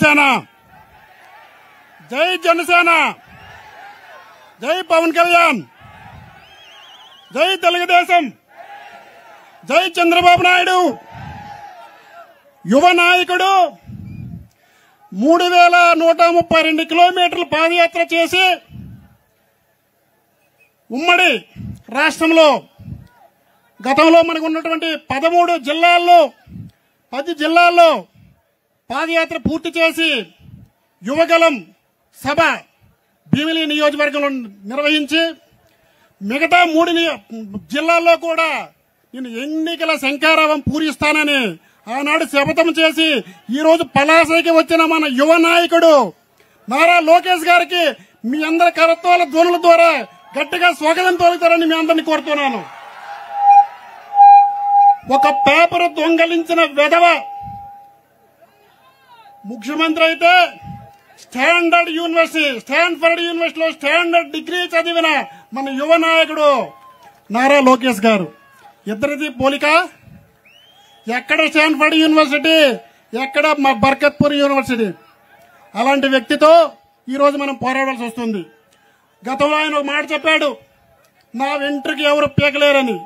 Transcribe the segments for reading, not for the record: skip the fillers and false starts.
జనసేన, జై జనసేన, జై పవన్ కళ్యాణ్, జై తెలుగుదేశం, జై చంద్రబాబు నాయుడు. యువ నాయకుడు 3132 కిలోమీటర్లు పాదయాత్ర చేసి ఉమ్మడి రాష్ట్రంలో గతంలో మనకు ఉన్నటువంటి 13 జిల్లాల్లో 10 జిల్లాల్లో పాదయాత్ర పూర్తి చేసి యువగలం సభ భీమిలి నియోజకవర్గంలో నిర్వహించి మిగతా 3 జిల్లాల్లో కూడా నేను ఎన్నికల శంఖారావం పూరిస్తానని ఆనాడు శపథం చేసి ఈ రోజు పలాసకి వచ్చిన మన యువ నాయకుడు నారా లోకేష్ గారికి మీ అందరి కరత్వాల ధ్వనుల ద్వారా గట్టిగా స్వాగతం పలుకుతారని మీ అందరినీ కోరుతున్నాను. ఒక పేపర్ దొంగలించిన వెధవ ముఖ్యమంత్రి అయితే స్టాన్ఫర్డ్ యూనివర్సిటీలో స్టాండర్డ్ డిగ్రీ చదివిన మన యువ నాయకుడు నారా లోకేష్ గారు. ఇద్దరిది పోలిక. ఎక్కడ స్టాన్ఫర్డ్ యూనివర్సిటీ, ఎక్కడ మా బర్కత్పూర్ యూనివర్సిటీ. అలాంటి వ్యక్తితో ఈరోజు మనం పోరాడాల్సి వస్తుంది. గతంలో ఆయన ఒక మాట చెప్పాడు, నా వెంట్రుకి ఎవరు పీకలేరని.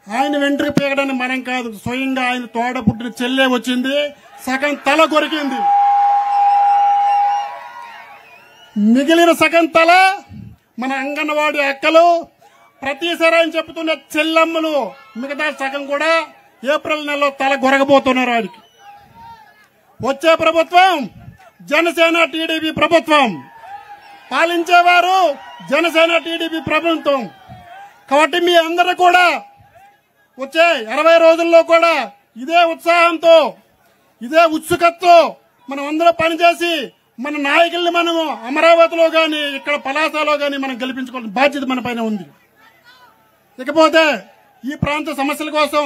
ఆయన వెంట్రుకి పీకడానికి మనం కాదు, స్వయంగా ఆయన తోడ పుట్టిన చెల్లె వచ్చింది, సగం తల కొరికింది. మిగిలిన సగం తల మన అంగన్వాడీ అక్కలు, ప్రతిసారి ఆయన చెబుతున్న చెల్లమ్మలు, మిగతా సగం కూడా ఏప్రిల్ నెలలో తల గొరగబోతున్నారు. వాడికి వచ్చే ప్రభుత్వం జనసేన టీడీపీ ప్రభుత్వం, పాలించేవారు జనసేన టీడీపీ ప్రభుత్వం. కాబట్టి మీ అందరూ కూడా వచ్చే 20 రోజుల్లో కూడా ఇదే ఉత్సాహంతో, ఇదే ఉత్సుకతతో మనం అందరూ పనిచేసి మన నాయకుల్ని మనము అమరావతిలో గాని ఇక్కడ పలాసలో గాని మనం గెలిపించుకోవాల్సిన బాధ్యత మన పైన ఉంది. ఇకపోతే ఈ ప్రాంత సమస్యల కోసం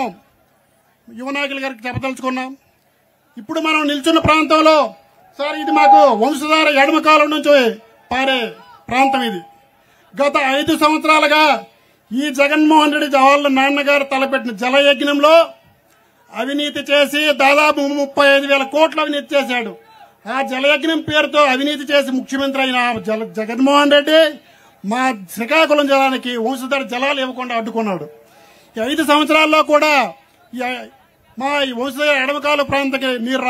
యువ నాయకుల గారికి చెప్పదలుచుకున్నాం. ఇప్పుడు మనం నిల్చున్న ప్రాంతంలో సార్ ఇది మాకు వంశధార ఎడమ కాలం నుంచి పారే ప్రాంతం. ఇది గత 5 సంవత్సరాలుగా ఈ జగన్మోహన్ రెడ్డి వాళ్ళ నాన్నగారు తలపెట్టిన జలయజ్ఞంలో అవినీతి చేసి దాదాపు 35,000 కోట్ల అవినీతి చేశాడు. ఆ జలయజ్ఞం పేరుతో అవినీతి చేసి ముఖ్యమంత్రి అయిన జగన్మోహన్ రెడ్డి మా శ్రీకాకుళం జిల్లానికి వంశధార జలాలు ఇవ్వకుండా అడ్డుకున్నాడు. ఈ 5 సంవత్సరాల్లో కూడా మా వంశధార ఎడమకాల ప్రాంతానికి నీరు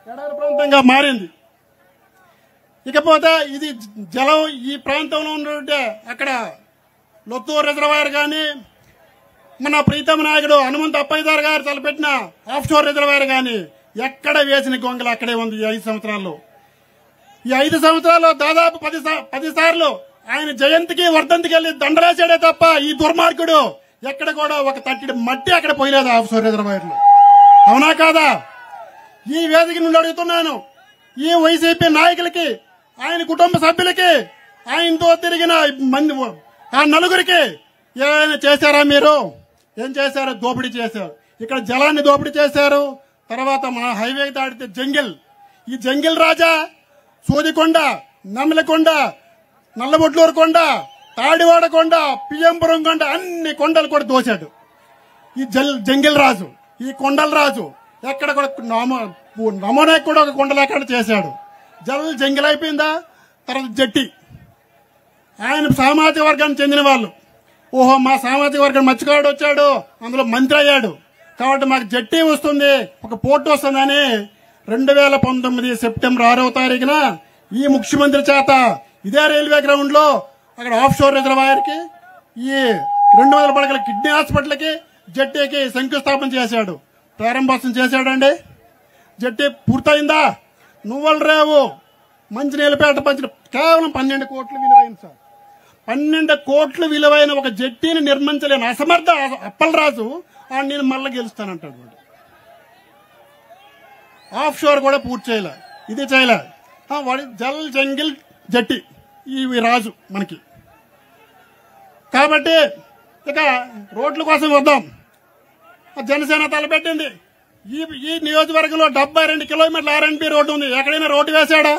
ఎడారి ప్రాంతంగా మారింది. ఇకపోతే ఇది జలం ఈ ప్రాంతంలో ఉన్నట్టే అక్కడ లొత్తూరు రిజర్వాయర్ గాని, మన ప్రీతమ నాయకుడు హనుమంత్ అప్పయ్యదార్ గారు తలపెట్టిన ఆఫ్షోర్ రిజర్వాయర్ గాని ఎక్కడ వేసిన గొంగలు అక్కడే ఉంది. ఈ 5 సంవత్సరాల్లో ఈ 5 సంవత్సరాల్లో దాదాపు 10 సార్లు ఆయన జయంతికి వర్ధంతికి వెళ్లి దండలేసాడే తప్ప ఈ దుర్మార్గుడు ఎక్కడ కూడా ఒక తట్టిడి మట్టి అక్కడ పోయలేదు ఆఫ్షోర్ రిజర్వాయర్లు. అవునా కాదా? ఈ వేదిక నుండి అడుగుతున్నాను, ఈ వైసీపీ నాయకులకి, ఆయన కుటుంబ సభ్యులకి, ఆయనతో తిరిగిన మంది ఆ నలుగురికి ఏమైనా చేశారా? మీరు ఏం చేశారు? దోపిడీ చేశారు. ఇక్కడ జలాన్ని దోపిడీ చేశారు. తర్వాత మన హైవే దాటితే జంగిల్, ఈ జంగిల్ రాజా సూదికొండ, నమ్మలకొండ, నల్లబొట్లూరు కొండ, తాడివాడ కొండ, పిఎంపురం కొండ, అన్ని కొండలు కూడా దోశాడు ఈ జంగిల్ రాజు, ఈ కొండల రాజు. ఎక్కడ కూడా నమోనాకి కూడా ఒక కొండ లేకుండా చేశాడు. జంగిల్ అయిపోయిందా? తర్వాత జట్టి, ఆయన సామాజిక వర్గానికి చెందిన వాళ్ళు, ఓహో మా సామాజిక వర్గం మత్స్యకారుడు వచ్చాడు, అందులో మంత్రి అయ్యాడు కాబట్టి మాకు జట్టి వస్తుంది, ఒక పోర్టు వస్తుందని 2019 సెప్టెంబర్ 6వ తారీఖున ఈ ముఖ్యమంత్రి చేత ఇదే రైల్వే గ్రౌండ్ లో అక్కడ ఆఫ్షోర్ రిజర్వాయర్ కి, ఈ 200 పడకల కిడ్నీ హాస్పిటల్ కి, జట్టీకి శంకుస్థాపన చేశాడు, ప్రారంభోత్సవం చేశాడండి. జట్టి పూర్తయిందా? నువ్వుల రేవు, మంచినీళ్ళపేట పంచిన కేవలం 12 కోట్లు విలువైన సార్, 12 కోట్లు విలువైన ఒక జట్టీని నిర్మించలేని అసమర్థ అప్పలరాజు నేను మళ్ళీ గెలుస్తానంటాడు. ఆఫ్ షోర్ కూడా పూర్తి చేయలే, ఇది చేయలే. వాడి జంగిల్ జట్టి ఈ రాజు మనకి. కాబట్టి ఇక రోడ్ల కోసం వద్దాం. జనసేన తలపెట్టింది ఈ నియోజకవర్గంలో 72 కిలోమీటర్ల R&B రోడ్డు ఉంది. ఎక్కడైనా రోడ్డు వేశాడా?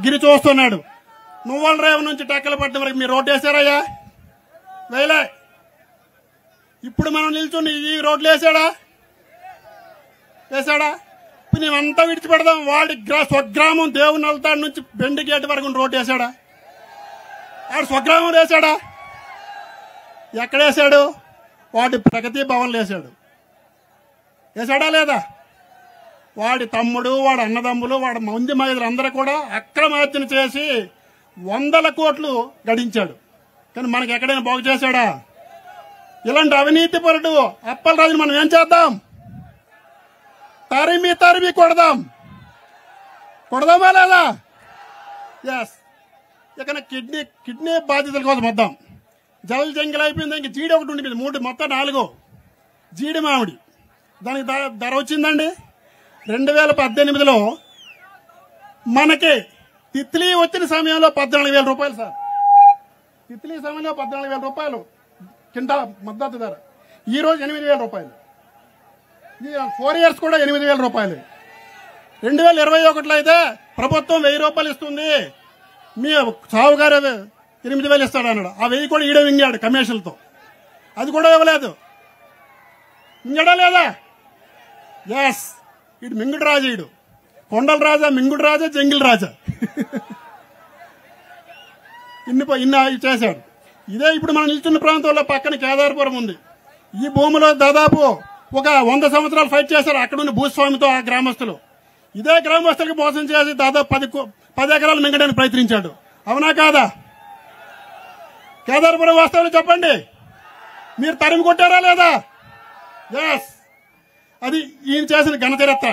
గిరి చూస్తున్నాడు. నువ్వుల రేవు నుంచి టెక్కలపట్నం వరకు మీరు రోడ్డు వేశారయ్యా? వేయలే. ఇప్పుడు మనం నిల్చుని ఈ రోడ్లు వేశాడా? మేమంతా విడిచిపెడదాం. వాడి స్వగ్రామం దేవుని వెళ్తాడు నుంచి బెండి గేట్ వరకు రోడ్డు వేసాడా? వాడు స్వగ్రామం వేసాడా? ఎక్కడేసాడు? వాడి ప్రగతి భవన్లు వేసాడు. వేసాడా లేదా? వాడి తమ్ముడు, వాడి అన్నదమ్ములు, వాడి మంది మైదులు అందరూ కూడా అక్రమార్జన చేసి 100 కోట్లు గడించాడు. కానీ మనకి ఎక్కడైనా బాగు చేశాడా? ఇలాంటి అవినీతి పరుడు అప్పలరాజుని మనం ఏం చేద్దాం? తరిమి కొడదామా లేదా? ఎస్. ఇక కిడ్నీ బాధ్యతల కోసం వద్దాం. జల్ జంగిల్ అయిపోయింది. ఇంక జీడి ఒకటి ఉండిపోయింది. 3 మొత్తం 4 జీడి మామిడి. దానికి ధర వచ్చిందండి 2018లో మనకి తిత్లీ వచ్చిన సమయంలో 14,000 రూపాయలు సార్. తిత్లీ సమయంలో 14,000 రూపాయలు కింటా మద్దతు ధర. ఈ రోజు 8,000 రూపాయలు. 4 ఇయర్స్ కూడా 8,000 రూపాయలు. 2021లో అయితే ప్రభుత్వం 1,000 రూపాయలు ఇస్తుంది. మీ సావుగారు 8,000 ఇస్తాడు అన్నాడు. ఆ 1,000 కూడా ఈడే వింగాడు కమిషన్లతో. అది కూడా ఇవ్వలేదు. మింగడా లేదా? ఎస్. ఇటు మింగుడు రాజా, ఇడు కొండల రాజా, మింగుడు రాజా, జంగిల్ రాజా. ఇన్ని చేశాడు. ఇదే ఇప్పుడు మనం నిల్చున్న ప్రాంతంలో పక్కన కేదార్పురం ఉంది. ఈ భూమిలో దాదాపు ఒక 100 సంవత్సరాలు ఫైట్ చేశారు అక్కడున్న భూస్వామితో ఆ గ్రామస్తులు. ఇదే గ్రామస్తులకు మోసం చేసి దాదాపు 10 ఎకరాలు మింగడానికి ప్రయత్నించాడు. అవునా కాదా? కేదార్పురం వాస్తవాలు చెప్పండి. మీరు తరిమి కొట్టారా లేదా? ఎస్. అది ఈయన చేసిన ఘనచరిత్ర.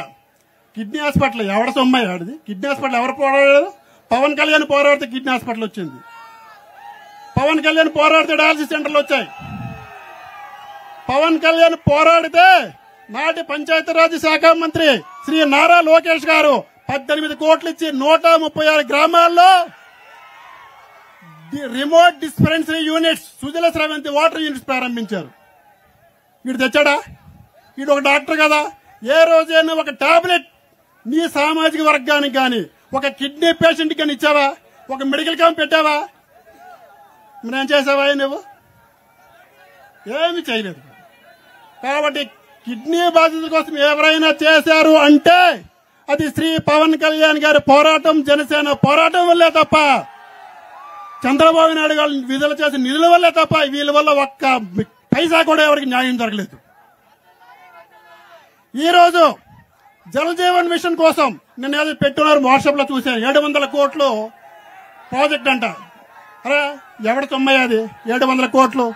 కిడ్నీ హాస్పిటల్ ఎవడ సొమ్మాయి ఆడిది? కిడ్నీ హాస్పిటల్ ఎవరు పోరాడారు? పవన్ కళ్యాణ్ పోరాడితే కిడ్నీ హాస్పిటల్ వచ్చింది. పవన్ కళ్యాణ్ పోరాడితే డయాలసిస్ సెంటర్లు వచ్చాయి. పవన్ కళ్యాణ్ పోరాడితే నాటి పంచాయతీరాజ్ శాఖ మంత్రి శ్రీ నారా లోకేష్ గారు 18 కోట్లు ఇచ్చి 136 గ్రామాల్లో remote dispensary units, Sujala Sravanthi water units ప్రారంభించారు. వీడు తెచ్చాడా? వీడు ఒక డాక్టర్ కదా. ఏ రోజైనా ఒక టాబ్లెట్ నీ సామాజిక వర్గానికి కానీ, ఒక కిడ్నీ పేషెంట్ కానీ ఇచ్చావా? ఒక మెడికల్ క్యాంప్ పెట్టావా? మరేం చేసావా? నువ్వు ఏమి చేయలేదు. కాబట్టి కిడ్నీ బాధితుల కోసం ఎవరైనా చేశారు అంటే అది శ్రీ పవన్ కళ్యాణ్ గారి పోరాటం, జనసేన పోరాటం వల్లే తప్ప, చంద్రబాబు నాయుడు గారు విడుదల చేసిన నిధుల వల్లే తప్ప వీళ్ళ వల్ల ఒక్క పైసా కూడా ఎవరికి న్యాయం జరగలేదు. ఈరోజు జల్ జీవన్ మిషన్ కోసం నిన్న ఏదో పెట్టున్నారు, వాట్సాప్ లో చూశాను. 700 కోట్లు ప్రాజెక్ట్ అంట. అరే ఎవడ తొమ్మయ్యాది 700 కోట్లు?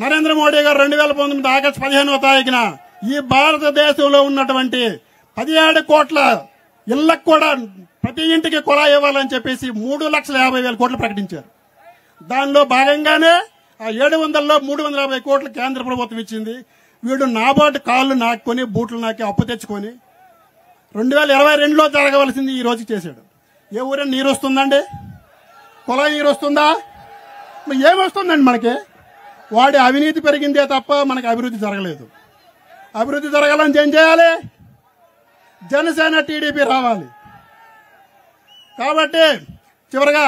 నరేంద్ర మోడీ గారు 2019 ఆగస్టు 15వ తారీఖున ఈ భారతదేశంలో ఉన్నటువంటి 17 కోట్ల ఇళ్లకు కూడా ప్రతి ఇంటికి కుళాయి ఇవ్వాలని చెప్పేసి 3,50,000 కోట్లు ప్రకటించారు. దానిలో భాగంగానే ఆ 700లో 350 కోట్లు కేంద్ర ప్రభుత్వం ఇచ్చింది. వీడు నాబార్డు కాళ్ళు నాటుకొని బూట్లు నాకి అప్పు తెచ్చుకొని 2022లో జరగవలసింది ఈ రోజు చేశాడు. ఏ ఊరైనా నీరు వస్తుందండి? కుళాయి నీరు వస్తుందా? ఏమొస్తుందండి మనకి? వాడి అవినీతి పెరిగిందే తప్ప మనకి అభివృద్ధి జరగలేదు. అభివృద్ధి జరగాలని ఏం చేయాలి? జనసేన టీడీపీ రావాలి. కాబట్టి చివరిగా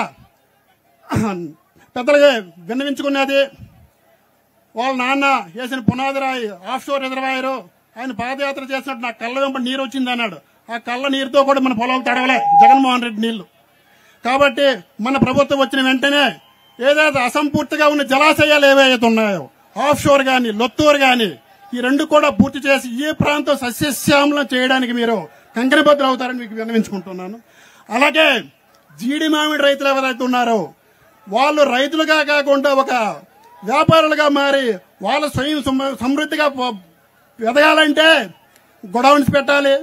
పెద్దలుగా విన్నవించుకున్నది, వాళ్ళ నాన్న వేసిన పునాదిరాయి ఆఫ్షోర్ రిజర్వాయరు, ఆయన పాదయాత్ర చేసినట్టు నాకు కళ్ళ వెంబడి నీరు వచ్చింది అన్నాడు. ఆ కళ్ళ నీరుతో కూడా మన పొలం తడవలే జగన్మోహన్ రెడ్డి నీళ్లు. కాబట్టి మన ప్రభుత్వం వచ్చిన వెంటనే ఏదైతే అసంపూర్తిగా ఉన్న జలాశయాలు ఏవైతే ఉన్నాయో, ఆఫ్షోర్ గాని లొత్తూరు గాని, ఈ 2 కూడా పూర్తి చేసి ఈ ప్రాంతం సస్యశ్యామలం చేయడానికి మీరు కంకణబద్దులు అవుతారని మీకు విన్నవించుకుంటున్నాను. అలాగే జీడి మామిడి రైతులు ఎవరైతే ఉన్నారో వాళ్ళు రైతులుగా కాకుండా ఒక వ్యాపారులుగా మారి వాళ్ళ స్వయం సమృద్ధిగా ఎదగాలంటే గొడౌన్స్ పెట్టాలి,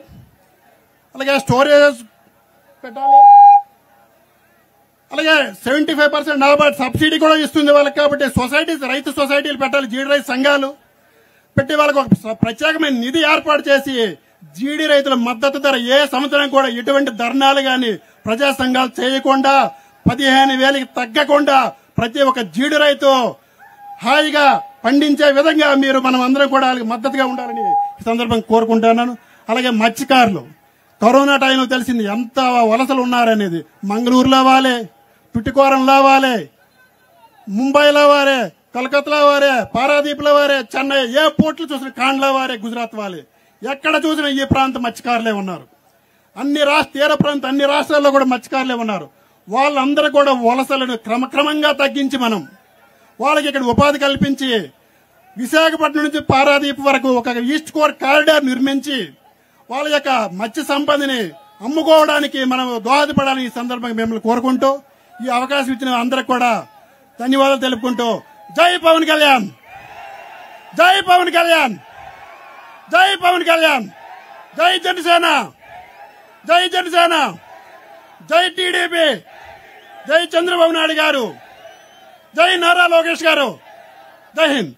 అలాగే స్టోరేజ్ పెట్టాలి, అలాగే 75% నాబార్డ్ సబ్సిడీ కూడా ఇస్తుంది వాళ్ళకి. కాబట్టి రైతు సొసైటీలు పెట్టాలి, జీడి రైతు సంఘాలు పెట్టి వాళ్ళకి ఒక ప్రత్యేకమైన నిధి ఏర్పాటు చేసి జీడి రైతుల మద్దతు ధర ఏ సంవత్సరం కూడా ఎటువంటి ధర్నాలు గాని ప్రజా సంఘాలు చేయకుండా 15,000కి తగ్గకుండా ప్రతి ఒక్క జీడి రైతు హాయిగా పండించే విధంగా మీరు మనం అందరం కూడా వాళ్ళకి మద్దతుగా ఉండాలని ఈ సందర్భంగా కోరుకుంటున్నాను. అలాగే మత్స్యకారులు కరోనా టైంలో తెలిసింది ఎంత వలసలు ఉన్నారనేది. మంగళూరులో వాలే, టుటికోరంలో వాలే, ముంబైలో వారే, కలకత్తాలో వారే, పారాదీప్లో వారే, చెన్నై ఏ పోర్టులు చూసిన కాండ్లో వారే, గుజరాత్ వాలే. ఎక్కడ చూసినా ఈ ప్రాంత మత్స్యకారులే ఉన్నారు. తీర ప్రాంత అన్ని రాష్ట్రాల్లో కూడా మత్స్యకారులే ఉన్నారు. వాళ్ళందరూ కూడా వలసలను క్రమక్రమంగా తగ్గించి మనం వాళ్ళకి ఇక్కడ ఉపాధి కల్పించి విశాఖపట్నం నుంచి పారాదీప్ వరకు ఒక ఈస్ట్ కోర్ కారిడార్ నిర్మించి వాళ్ళ యొక్క మత్స్య సంపదని అమ్ముకోవడానికి మనం దోహదపడాలని ఈ సందర్భంగా మిమ్మల్ని కోరుకుంటూ ఈ అవకాశం ఇచ్చిన అందరికి కూడా ధన్యవాదాలు తెలుపుకుంటూ జై పవన్ కళ్యాణ్, జై పవన్ కళ్యాణ్, జై పవన్ కళ్యాణ్, జై జనసేన, జై జనసేన, జై టీడీపీ, జై చంద్రబాబు నాయుడు గారు, జై నారా లోకేష్ గారు, జై హింద్.